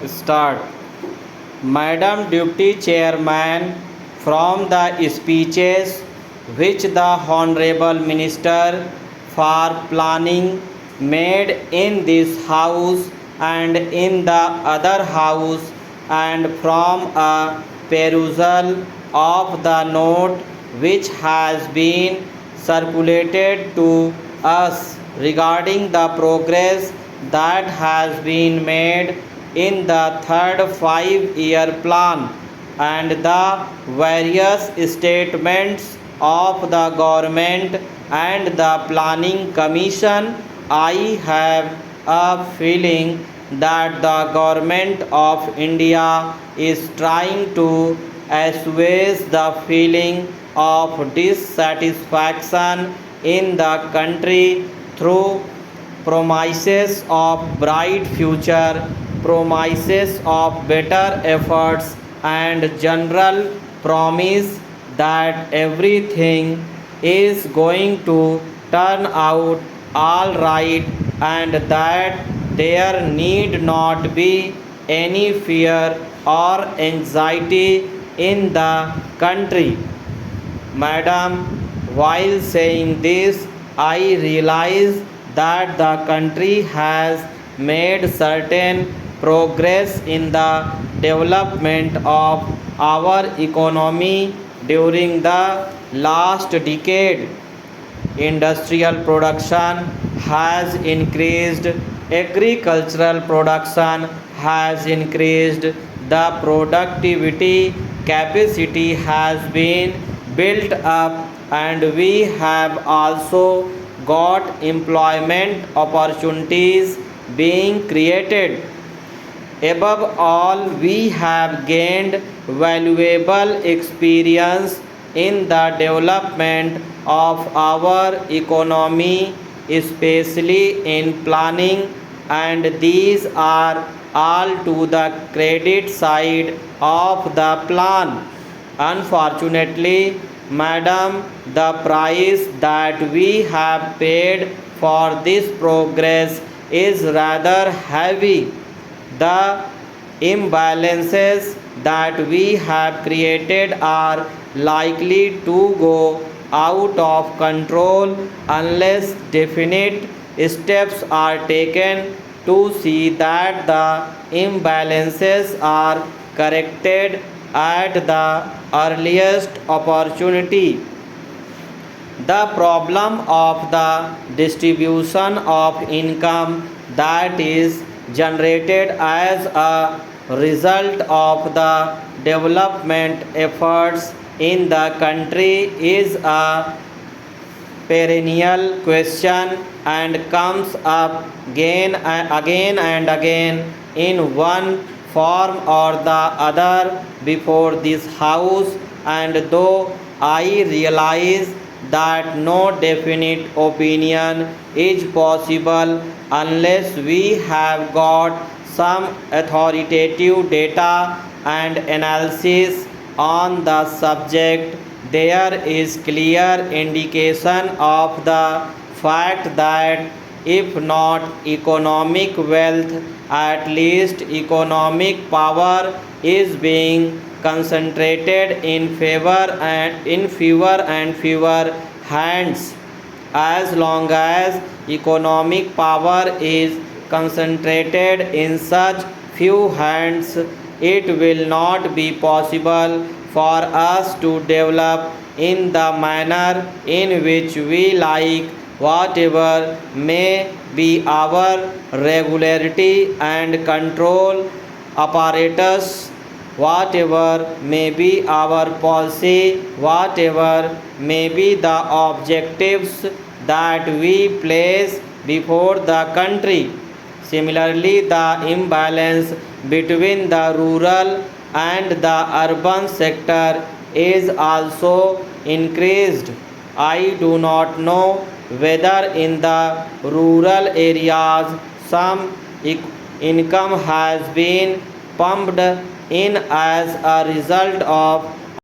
Start. Madam Deputy Chairman, from the speeches which the Honorable Minister for Planning made in this House and in the other House, and from a perusal of the note which has been circulated to us regarding the progress that has been made in the third 5-year plan and the various statements of the government and the planning commission, I have a feeling that the government of India is trying to assuage the feeling of dissatisfaction in the country through promises of bright future, promises of better efforts, and general promise that everything is going to turn out all right and that there need not be any fear or anxiety in the country. Madam, while saying this, I realize that the country has made certain progress in the development of our economy during the last decade. Industrial production has increased, agricultural production has increased, the productivity capacity has been built up, and we have also got employment opportunities being created. Above all, we have gained valuable experience in the development of our economy, especially in planning, and these are all to the credit side of the plan. Unfortunately, Madam, the price that we have paid for this progress is rather heavy. The imbalances that we have created are likely to go out of control unless definite steps are taken to see that the imbalances are corrected at the earliest opportunity. The problem of the distribution of income that is generated as a result of the development efforts in the country is a perennial question and comes up again and again in one form or the other before this house, and though I realize that no definite opinion is possible unless we have got some authoritative data and analysis on the subject, there is clear indication of the fact that if not economic wealth, at least economic power is being concentrated in fewer and fewer hands. As long as economic power is concentrated in such few hands, it will not be possible for us to develop in the manner in which we like, whatever may be our regularity and control apparatus, whatever may be our policy, whatever may be the objectives that we place before the country. Similarly, the imbalance between the rural and the urban sector is also increased. I do not know whether in the rural areas some income has been pumped in as a result of